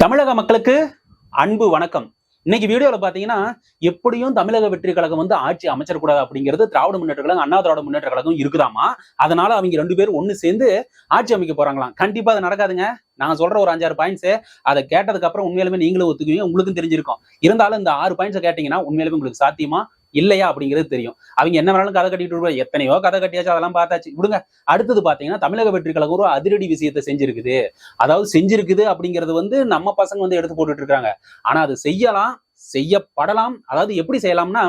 தமிழக மக்களுக்கு அன்பு வணக்கம். இன்னைக்கு வீடியோல பாத்தீங்கன்னா, எப்படியும் தமிழக வெற்றி கழகம் ஆட்சி அமைச்சிடக்கூடாது அப்படிங்கிறது திராவிட முன்னேற்ற கழகம், அண்ணா திராவிட முன்னேற்ற கழகம் இருக்குதாமா. அதனால அவங்க 2 பேரும் ஒண்ணு சேர்ந்து ஆட்சி அமைக்க போறாங்களாம். கண்டிப்பா அது நடக்காதுங்க. நான் சொல்ற ஒரு 5-6 பாயிண்ட்ஸ் அதை கேட்டதுக்கு அப்புறம் உண்மையிலுமே நீங்களும் ஒத்துக்குவீங்க, உங்களுக்கும் தெரிஞ்சிருக்கும். இருந்தாலும் இந்த 6 பாயிண்ட்ஸ் கேட்டீங்கன்னா உண்மையிலுமே உங்களுக்கு சாத்தியமா இல்லையா அப்படிங்கிறது தெரியும். அவங்க என்ன வேணாலும் கதை கட்டிட்டு இருப்பாங்க. எத்தனையோ கதை கட்டியாச்சு, அதெல்லாம் பார்த்தாச்சு, விடுங்க. அடுத்தது பாத்தீங்கன்னா, தமிழக வெற்றி கழகம் ஒரு அதிரடி விஷயத்தை செஞ்சிருக்குது. அதாவது செஞ்சிருக்குது அப்படிங்கிறது நம்ம பசங்க எடுத்து போட்டுட்டு இருக்காங்க. ஆனா அது செய்யலாம், செய்யப்படலாம். அதாவது எப்படி செய்யலாம்னா,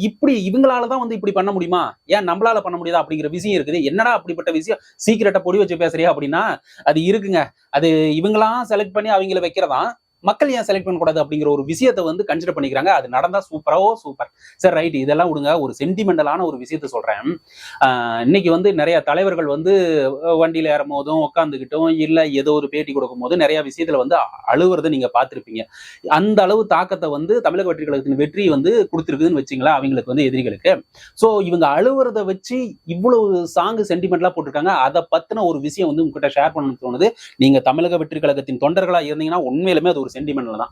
இப்படி இவங்களாலதான் இப்படி பண்ண முடியுமா, ஏன் நம்மளால பண்ண முடியாதா அப்படிங்கிற விஷயம் இருக்குது. என்னடா அப்படிப்பட்ட விஷயம், சீக்கிரட்டா பொடி வச்சு பேசுறியா அப்படின்னா அது இருக்குங்க. அது இவங்களாம் செலக்ட் பண்ணி அவங்கள வைக்கிறதா, மக்கள் ஏன் செலக்ட் பண்ணக்கூடாது அப்படிங்கிற ஒரு விஷயத்தை கன்சிடர் பண்ணிக்கிறாங்க. அது நடந்தா சூப்பர். சரி, ரைட், இதெல்லாம் விடுங்க. ஒரு சென்டிமெண்டலான ஒரு விஷயத்த சொல்றேன். இன்னைக்கு நிறைய தலைவர்கள் வண்டியில ஏறும் போதும் உட்காந்துக்கிட்டும் இல்ல ஏதோ ஒரு பேட்டி கொடுக்கும் போது நிறைய விஷயத்துல அழுவுறதை நீங்க பார்த்திருப்பீங்க. அந்த அளவு தாக்கத்தை தமிழக வெற்றி கழகத்தின் வெற்றி கொடுத்துருக்குதுன்னு வச்சுங்களா அவங்களுக்கு எதிரிகளுக்கு. சோ இவங்க அழுவுறதை வச்சு இவ்வளவு சாங்கு சென்டிமெண்ட்லாம் போட்டிருக்காங்க. அதை பத்தின ஒரு விஷயம் உங்ககிட்ட ஷேர் பண்ணணும்னு தோணுது. நீங்க தமிழக வெற்றி கழகத்தின் தொண்டர்களா இருந்தீங்கன்னா உண்மையிலுமே அது ஒரு சென்டிமெண்ட்ல தான்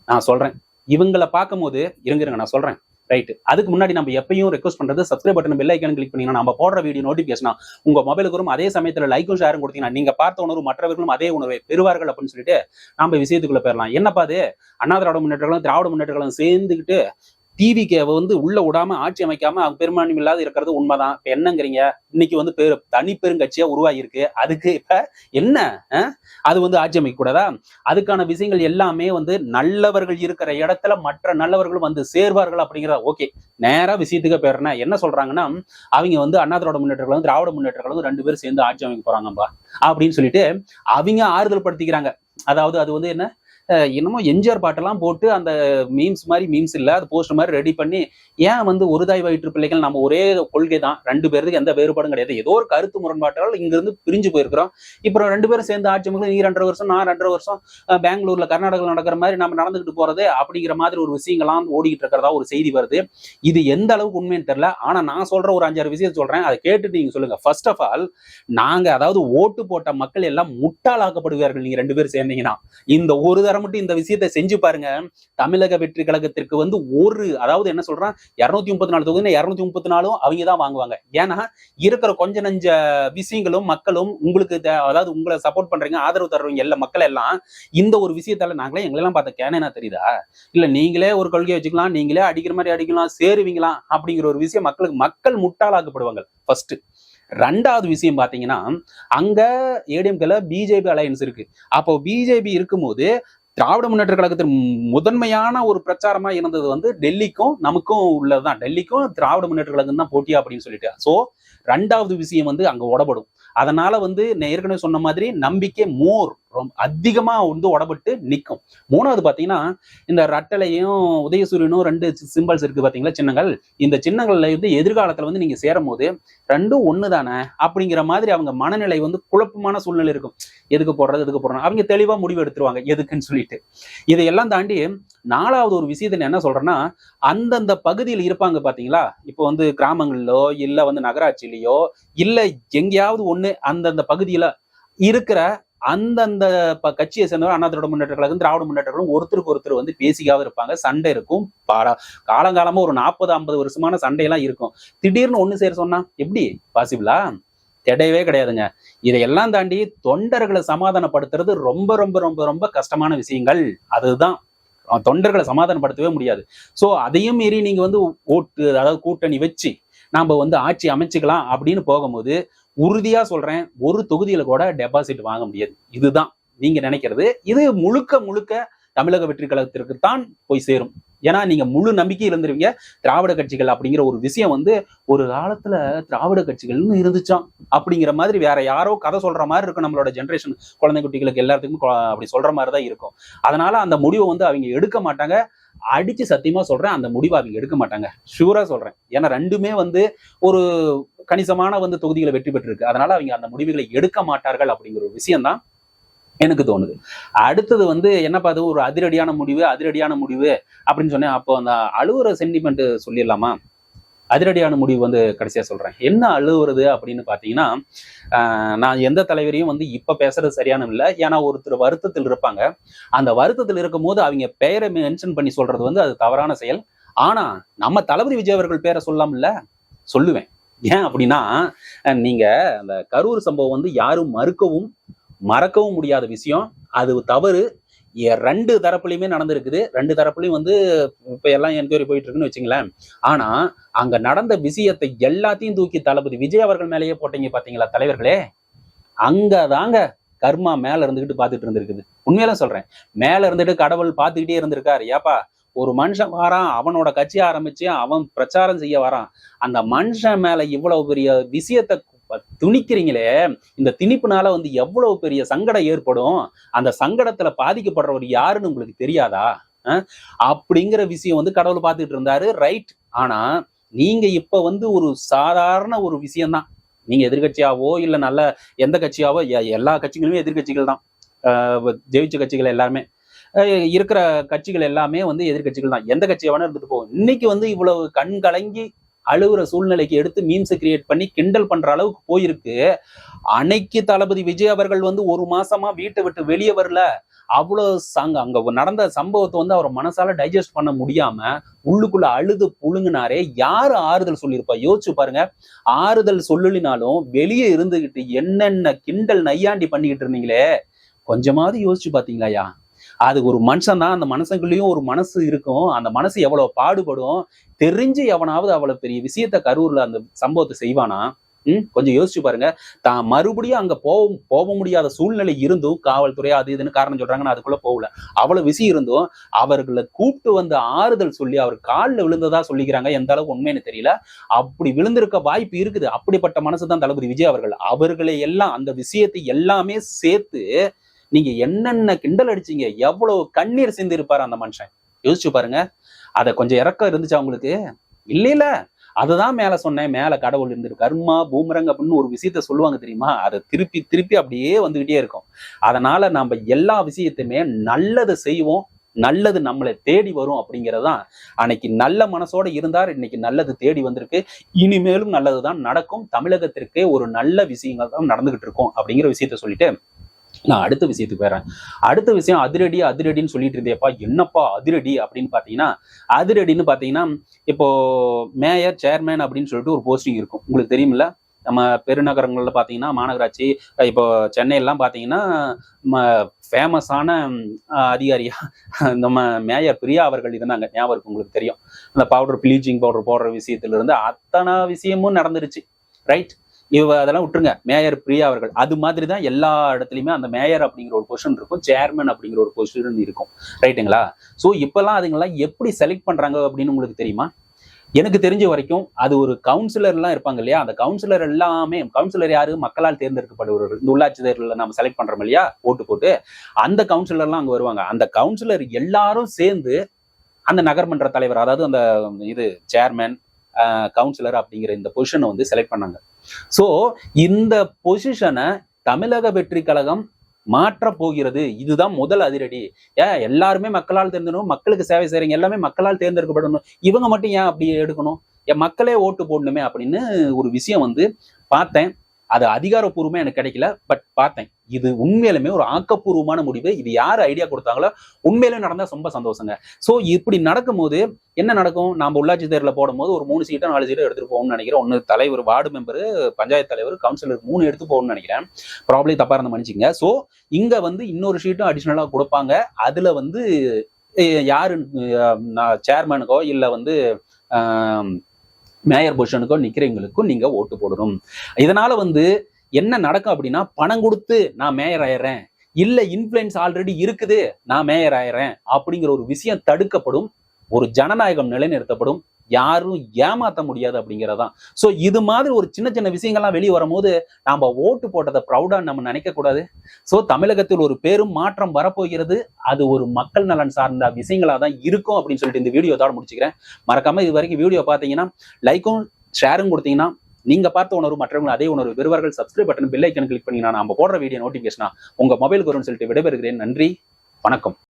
நான் சொல்றேன். இவங்களை பார்க்கும் போது இருங்க நான் சொல்றேன். ரைட், அதுக்கு முன்னாடி நம்ம எப்பயும் ரெக்வஸ்ட் பண்றது, subscribe button bell icon click பண்ணீங்கன்னா நம்ம போடுற வீடியோ நோட்டிபிகேஷன் உங்க மொபைலுக்கு வரும். அதே சமயத்துல லைக்கும் ஷேரும் கொடுத்தீங்கன்னா நீங்க பார்த்த உணர்வு மற்றவர்களும் அதே உணர்வை பெறுவார்கள் அப்படின்னு சொல்லிட்டு நம்ம விஷயத்துக்குள்ள போயிடலாம். என்னப்பா அது, அண்ணா திராவிட முன்னேற்ற கழகம் திராவிட முன்னேற்ற கழகம் சேர்ந்துக்கிட்டு டிவிக்கு உள்ள விடாம ஆட்சி அமைக்காம அவங்க பெரும்பான்மை இல்லாத இருக்கிறது உண்மைதான். இப்ப என்னங்கிறீங்க, இன்னைக்கு தனி பெருங்கட்சியா உருவாகிருக்கு. அதுக்கு இப்ப என்ன, அது ஆட்சி அமைக்க கூடாதா? அதுக்கான விஷயங்கள் எல்லாமே நல்லவர்கள் இருக்கிற இடத்துல மற்ற நல்லவர்களும் சேர்வார்கள் அப்படிங்கிற. ஓகே, நேரா விஷயத்துக்கு போயிடுறேன். என்ன சொல்றாங்கன்னா, அவங்க அண்ணா திராவிட முன்னேற்ற கழகம் திராவிட முன்னேற்ற கழகம் 2 பேரும் சேர்ந்து ஆட்சி அமைக்க போறாங்கப்பா அப்படின்னு சொல்லிட்டு அவங்க ஆறுதல் படுத்திக்கிறாங்க. அதாவது அது என்ன, என்னமோ எம்ஜிஆர் பாட்டெல்லாம் போட்டு அந்த மீம்ஸ் மாதிரி, மீம்ஸ் இல்ல, அது போஸ்டர் மாதிரி ரெடி பண்ணி, ஏன் ஒரு தாய் வயிற்று பிள்ளைகள் நம்ம ஒரே கொள்கை தான், 2 பேருக்கு எந்த வேறுபாடும் கிடையாது, ஏதோ ஒரு கருத்து முரண்பாட்டால் இங்க இருந்து பிரிஞ்சு போயிருக்கிறோம். இப்போ 2 பேரும் சேர்ந்து ஆட்சி அமைக்க, நீ 2.5 வருஷம் நான் 2.5 வருஷம், பெங்களூர்ல கர்நாடகாவில் நடக்கிற மாதிரி நம்ம நடந்துகிட்டு போறது அப்படிங்கிற மாதிரி ஒரு விஷயங்கள்லாம் ஓடிக்கிட்டு இருக்கிறதா ஒரு செய்தி வருது. இது எந்த அளவுக்கு உண்மைன்னு தெரியல. ஆனா நான் சொல்ற ஒரு 5-6 விஷயத்தை சொல்றேன், அதை கேட்டுட்டு நீங்க சொல்லுங்க. ஃபர்ஸ்ட் ஆஃப் ஆல், நாங்க அதாவது ஓட்டு போட்ட மக்கள் எல்லாம் முட்டாளாக்கப்படுவார்கள் நீங்க 2 பேரும் சேர்ந்தீங்கன்னா. இந்த ஒரு மட்டும் இந்த விஷயத்தை செஞ்சு பாருங்க. தமிழக வெற்றி கழகத்திற்கு அதாவது என்ன சொல்றான், 234 தொகுதி 234 அவங்க தான் வாங்குவாங்க. ஏன்னா இருக்கிற கொஞ்ச நஞ்ச விஷயங்களும் மக்களும் உங்களுக்கு அதாவது உங்களை சப்போர்ட் பண்றீங்க, ஆதரவு தர்றவங்க எல்லா மக்கள் எல்லாம் இந்த ஒரு விஷயத்தால நாங்களே எங்களெல்லாம் பார்த்த கேனா தெரியுதா, இல்ல நீங்களே ஒரு கொள்கையை வச்சுக்கலாம், நீங்களே அடிக்கிற மாதிரி அடிக்கலாம், சேருவீங்களா அப்படிங்கிற ஒரு விஷயம் மக்கள் முட்டாளாக்கப்படுவாங்க. ஃபர்ஸ்ட். 2வது விஷயம் பாத்தீங்கன்னா, அங்க ஏடிஎம்கேல பிஜேபி அலையன்ஸ் இருக்கு. அப்போ பிஜேபி இருக்கும்போது திராவிட முன்னேற்ற கழகத்தின் முதன்மையான ஒரு பிரச்சாரமா இருந்தது டெல்லிக்கும் நமக்கும் உள்ளதுதான். டெல்லிக்கும் திராவிட முன்னேற்ற கழகம் தான் போட்டியா அப்படின்னு சொல்லிட்டு. சோ 2வது விஷயம் அங்க உடப்படும். அதனால நான் ஏற்கனவே சொன்ன மாதிரி நம்பிக்கை அதிகமா உடப்பட்டு நிற்கும். 3வது பாத்தீங்கன்னா, இந்த ரட்டளையும் உதயசூரியனும் 2 சிம்பிள்ஸ் இருக்கு பாத்தீங்களா, சின்னங்கள். இந்த சின்னங்கள்ல எதிர்காலத்துல நீங்க சேரும் போது 2ம் ஒண்ணு தானே அப்படிங்கிற மாதிரி அவங்க மனநிலை குழப்பமான சூழ்நிலை இருக்கும். எதுக்கு போடுறது அவங்க தெளிவா முடிவு எடுத்துருவாங்க எதுக்குன்னு சொல்லிட்டு. இதையெல்லாம் தாண்டி 4வது ஒரு விஷயத்தை என்ன சொல்றேன்னா, அந்தந்த பகுதியில் இருப்பாங்க பாத்தீங்களா, இப்போ கிராமங்களிலோ இல்ல நகராட்சியிலயோ இல்ல எங்கேயாவது ஒண்ணு அந்தந்த பகுதியில இருக்கிற அந்தந்த கட்சியை சேர்ந்தவர் அண்ணா திராவிட முன்னேற்ற கழகம் திராவிட முன்னேற்ற கழகம் ஒருத்தருக்கு ஒருத்தர் பேசிக்காக இருப்பாங்க. சண்டை இருக்கும். காலங்காலமா ஒரு 40-50 வருஷமான சண்டையெல்லாம் இருக்கும். திடீர்னு ஒண்ணு சேர சொன்னா எப்படி பாசிபிளா? கிடையவே கிடையாதுங்க. இதையெல்லாம் தாண்டி தொண்டர்களை சமாதானப்படுத்துறது ரொம்ப ரொம்ப ரொம்ப ரொம்ப கஷ்டமான விஷயங்கள். அதுதான் தொண்டர்களை சமாதானப்படுத்தவே முடியாது. சோ அதையும் மீறி நீங்க ஓட்டு, அதாவது கூட்டணி வச்சு நாம ஆட்சி அமைச்சுக்கலாம் அப்படின்னு போகும்போது உறுதியா சொல்றேன், ஒரு தொகுதியில கூட டெபாசிட் வாங்க முடியாது. இதுதான் நீங்க நினைக்கிறது. இது முழுக்க தமிழக வெற்றி கழகத்திற்கு தான் போய் சேரும். ஏன்னா நீங்க முழு நம்பிக்கை இருந்துருவீங்க. திராவிட கட்சிகள் அப்படிங்கிற ஒரு விஷயம் ஒரு காலத்துல திராவிட கட்சிகள்னு இருந்துச்சான் அப்படிங்கிற மாதிரி வேற யாரோ கதை சொல்ற மாதிரி இருக்கும். நம்மளோட ஜென்ரேஷன் குழந்தை குட்டிகளுக்கு எல்லாத்துக்கும் அப்படி சொல்ற மாதிரிதான் இருக்கும். அதனால அந்த முடிவை அவங்க எடுக்க மாட்டாங்க. அடிச்சு சத்தியமா சொல்றேன், அந்த முடிவை அவங்க எடுக்க மாட்டாங்க. ஷூரா சொல்றேன். ஏன்னா 2மே ஒரு கணிசமான தொகுதிகளை வெற்றி பெற்றிருக்கு. அதனால அவங்க அந்த முடிவுகளை எடுக்க மாட்டார்கள் அப்படிங்கிற ஒரு விஷயம் தான் எனக்கு தோணுது. அடுத்தது என்னப்பா, அது ஒரு அதிரடியான முடிவு அப்படின்னு சொன்னேன். அப்போ அந்த அழுவுற சென்டிமெண்ட் சொல்லிடலாமா? அதிரடியான முடிவு வந்து கடைசியா சொல்றேன். என்ன அழுவுறது அப்படின்னு பாத்தீங்கன்னா, நான் எந்த தலைவரையும் வந்து இப்ப பேசுறது சரியான இல்லை. ஏன்னா ஒருத்தர் வருத்தத்தில் இருப்பாங்க. அந்த வருத்தத்தில் இருக்கும் போது அவங்க பெயரை மென்ஷன் பண்ணி சொல்றது வந்து அது தவறான செயல். ஆனா நம்ம தளபதி விஜய் அவர்கள் பேரை சொல்லலாம்ல, சொல்லுவேன். ஏன் அப்படின்னா, நீங்க அந்த கரூர் சம்பவம் வந்து யாரும் மறக்கவும் முடியாத விஷயம். அது தவறு. 2 தரப்புலையுமே நடந்திருக்குது. 2 தரப்புலையும் வந்து இப்ப எல்லாம் என்கொயரி போயிட்டு இருக்குன்னு வச்சுங்களேன். ஆனா அங்க நடந்த விஷயத்தை எல்லாத்தையும் தூக்கி தளபதி விஜய் அவர்கள் மேலேயே போட்டீங்க பாத்தீங்களா தலைவர்களே, அங்கதாங்க கர்மா மேல இருந்துகிட்டு பாத்துட்டு இருந்திருக்குது. உண்மையில சொல்றேன். மேல இருந்துட்டு கடவுள் பாத்துக்கிட்டே இருந்திருக்காரு. ஏப்பா, ஒரு மனுஷன் வாரான், அவனோட கட்சி ஆரம்பிச்சு அவன் பிரச்சாரம் செய்ய வரான். அந்த மனுஷன் மேல இவ்வளவு பெரிய விஷயத்த துணிக்கிறீங்களே, இந்த திணிப்புனால வந்து எவ்வளவு பெரிய சங்கடம் ஏற்படும். அந்த சங்கடத்துல பாதிக்கப்படுறவர் யாருன்னு உங்களுக்கு தெரியாதா? அப்படிங்கிற விஷயம் வந்து கடவுள் பார்த்துட்டு இருந்தாரு. ரைட். ஆனா நீங்க இப்ப வந்து ஒரு சாதாரண ஒரு விஷயம்தான். நீங்க எதிர்கட்சியாவோ இல்ல நல்ல எந்த கட்சியாவோ, எல்லா கட்சிகளுமே எதிர்கட்சிகள் தான். ஜெயிச்ச கட்சிகள் எல்லாருமே, இருக்கிற கட்சிகள் எல்லாமே வந்து எதிர்கட்சிகள் தான். எந்த கட்சியா வேணா இருந்துட்டு போகும். இன்னைக்கு வந்து இவ்வளவு கண் கலங்கி அழுகுற சூழ்நிலைக்கு எடுத்து மீம்ஸ் கிரியேட் பண்ணி கிண்டல் பண்ற அளவுக்கு போயிருக்கு. அன்னைக்கு தளபதி விஜய் அவர்கள் வந்து 1 மாசமா வீட்டை விட்டு வெளியே வரல. அவ்வளவு அங்க நடந்த சம்பவத்தை வந்து அவர் மனசால டைஜஸ்ட் பண்ண முடியாம உள்ளுக்குள்ள அழுது புழுங்கினாரே. யாரு ஆறுதல் சொல்லியிருப்பா? யோசிச்சு பாருங்க. ஆறுதல் சொல்லலினாலும் வெளியே இருந்துகிட்டு என்னென்ன கிண்டல் நையாண்டி பண்ணிக்கிட்டு இருந்தீங்களே, கொஞ்சமாவது யோசிச்சு பாத்தீங்களாயா? அது ஒரு மனுஷன் தான். அந்த மனுஷங்களுக்கும் ஒரு மனசு இருக்கும். அந்த மனசு எவ்வளவு பாடுபடும். தெரிஞ்சு எவனாவது அவ்வளவு பெரிய விஷயத்த கரூர்ல அந்த சம்பவத்தை செய்வானா? கொஞ்சம் யோசிச்சு பாருங்க. தான் மறுபடியும் அங்க போக முடியாத சூழ்நிலை இருந்தும், காவல்துறை அது இதுன்னு காரணம் சொல்றாங்க, நான் அதுக்குள்ள போகல. அவ்வளவு விஷயம் இருந்தும் அவர்களை கூப்பிட்டு வந்து ஆறுதல் சொல்லி அவர் காலில் விழுந்ததா சொல்லிக்கிறாங்க. எந்த அளவுக்கு உண்மைன்னு தெரியல. அப்படி விழுந்திருக்க வாய்ப்பு இருக்குது. அப்படிப்பட்ட மனசுதான் தளபதி விஜய் அவர்கள். அவர்களை எல்லாம் அந்த விஷயத்தை எல்லாமே சேர்த்து நீங்க என்னென்ன கிண்டல் அடிச்சீங்க, எவ்வளவு கண்ணீர் சிந்தி இருப்பாரு அந்த மனுஷன். யோசிச்சு பாருங்க. அத கொஞ்சம் இறக்கம் இருந்துச்சா உங்களுக்கு? இல்ல. அதுதான் மேல சொன்னேன். மேல கடவுள் இருந்துரு. கர்மா பூமரங் அப்படின்னு ஒரு விஷயத்த சொல்லுவாங்க தெரியுமா? அதை திருப்பி திருப்பி அப்படியே வந்துகிட்டே இருக்கும். அதனால நம்ம எல்லா விஷயத்தையுமே நல்லது செய்வோம், நல்லது நம்மளை தேடி வரும் அப்படிங்கறதுதான். அன்னைக்கு நல்ல மனசோட இருந்தார், இன்னைக்கு நல்லது தேடி வந்திருக்கு. இனிமேலும் நல்லதுதான் நடக்கும். தமிழகத்திற்கு ஒரு நல்ல விஷயங்கள் தான் நடந்துகிட்டு இருக்கும் அப்படிங்கிற விஷயத்த சொல்லிட்டு நான் அடுத்த விஷயத்துக்கு போயிடுறேன். அடுத்த விஷயம் அதிரடின்னு சொல்லிட்டு இருந்தேப்பா. என்னப்பா அதிரடி அப்படின்னு பாத்தீங்கன்னா, அதிரடின்னு பாத்தீங்கன்னா, இப்போ மேயர் சேர்மேன் அப்படின்னு சொல்லிட்டு ஒரு போஸ்டிங் இருக்கும். உங்களுக்கு தெரியுமில்ல? நம்ம பெருநகரங்கள்ல பாத்தீங்கன்னா, மாநகராட்சி, இப்போ சென்னையெல்லாம் பாத்தீங்கன்னா ஃபேமஸான அதிகாரியா நம்ம மேயர் பிரியா அவர்கள் இருந்தாங்க. ஞாபகம் இருக்கு, உங்களுக்கு தெரியும். அந்த ப்ளீச்சிங் பவுடர் போடுற விஷயத்துல இருந்து அத்தனை விஷயமும் நடந்துருச்சு. ரைட். அதெல்லாம் விட்டுருங்க. மேயர் பிரியா அவர்கள் அது மாதிரி தான் எல்லா இடத்துலையுமே அந்த மேயர் அப்படிங்கிற ஒரு பொசிஷன் இருக்கும், சேர்மன் அப்படிங்கிற ஒரு பொசிஷன் இருக்கும். ரைட்டுங்களா? ஸோ இப்பெல்லாம் அதுங்கெல்லாம் எப்படி செலக்ட் பண்றாங்க அப்படின்னு உங்களுக்கு தெரியுமா? எனக்கு தெரிஞ்ச வரைக்கும் அது ஒரு கவுன்சிலர்லாம் இருப்பாங்க இல்லையா? அந்த கவுன்சிலர் எல்லாமே, கவுன்சிலர் யாரு? மக்களால் தேர்ந்தெடுக்கப்படுபவர்கள். இந்த உள்ளாட்சி தேர்தலில் நம்ம செலக்ட் பண்றோம் இல்லையா, ஓட்டு போட்டு, அந்த கவுன்சிலர்லாம் அங்க வருவாங்க. அந்த கவுன்சிலர் எல்லாரும் சேர்ந்து அந்த நகர்மன்ற தலைவர், அதாவது அந்த இது சேர்மன், கவுன்சிலர் அப்படிங்கிற இந்த பொசிஷனை வந்து செலக்ட் பண்ணாங்க. சோ இந்த பொசிஷனை தமிழக வெற்றி கழகம் மாற்ற போகிறது. இதுதான் முதல் அதிரடி. எல்லாருமே மக்களால் தேர்ந்தெடுக்கணும், மக்களுக்கு சேவை செய்யறீங்க, எல்லாமே மக்களால் தேர்ந்தெடுக்கப்படணும், இவங்க மட்டும் ஏன் அப்படி எடுக்கணும்? மக்களே ஓட்டு போடணுமே அப்படின்னு ஒரு விஷயம் வந்து பார்த்தேன். அது அதிகாரப்பூர்வமா எனக்கு கிடைக்கல, பட் பார்த்தேன். இது உண்மையிலுமே ஒரு ஆக்கப்பூர்வமான முடிவு. இது யாரு ஐடியா கொடுத்தாங்களோ உண்மையிலே நடந்தா ரொம்ப சந்தோஷங்க. சோ இப்படி நடக்கும் போது என்ன நடக்கும்? நாம உள்ளாட்சி தேர்தலில் போடும் போது ஒரு 3 சீட்டோ 4 சீட்டோ எடுத்துட்டு போகணும்னு நினைக்கிறேன். ஒன்னு தலைவர், வார்டு மெம்பரு, பஞ்சாயத்து தலைவர், கவுன்சிலர் 3 எடுத்து போகணும்னு நினைக்கிறேன். ப்ராப்ளி தப்பா இருந்த மன்னிச்சுங்க. சோ இங்க வந்து இன்னொரு சீட்டும் அடிஷனலா கொடுப்பாங்க. அதுல வந்து யாரு சேர்மனுக்கோ இல்ல வந்து மேயர் பொசிஷனுக்கோ நிக்கிறவங்களுக்கும் நீங்க ஓட்டு போடணும். இதனால வந்து என்ன நடக்கும் அப்படின்னா, பணம் கொடுத்து நான் மேயர் ஆயிடுறேன், இல்ல இன்ஃப்ளூயன்ஸ் ஆல்ரெடி இருக்குது நான் மேயர் ஆயிடுறேன் அப்படிங்கிற ஒரு விஷயம் தடுக்கப்படும். ஒரு ஜனநாயகம் நிலைநிறுத்தப்படும். யாரும் ஏமாத்த முடியாது அப்படிங்கிறதான். சோ இது மாதிரி ஒரு சின்ன சின்ன விஷயங்கள்லாம் வெளியே வரும்போது நாம ஓட்டு போட்டதை ப்ரௌடா நம்ம நினைக்க கூடாது. சோ தமிழகத்தில் ஒரு பெரும் மாற்றம் வரப்போகிறது. அது ஒரு மக்கள் நலன் சார்ந்த விஷயங்களா தான் இருக்கும் அப்படின்னு சொல்லிட்டு இந்த வீடியோ இதோட முடிச்சுக்கிறேன். மறக்காம இது வரைக்கும் வீடியோ பார்த்தீங்கன்னா லைக்கும் ஷேரும் கொடுத்தீங்கன்னா நீங்க பார்த்த உணர்வு மற்றவங்க அதே உணர்வு பெறுவார்கள். Subscribe button bell icon click பண்ணீங்கன்னா நம்ம போடுற வீடியோ நோட்டிபிகேஷனா உங்க மொபைலுக்கு வரும்னு சொல்லிட்டு விடைபெறுகிறேன். நன்றி, வணக்கம்.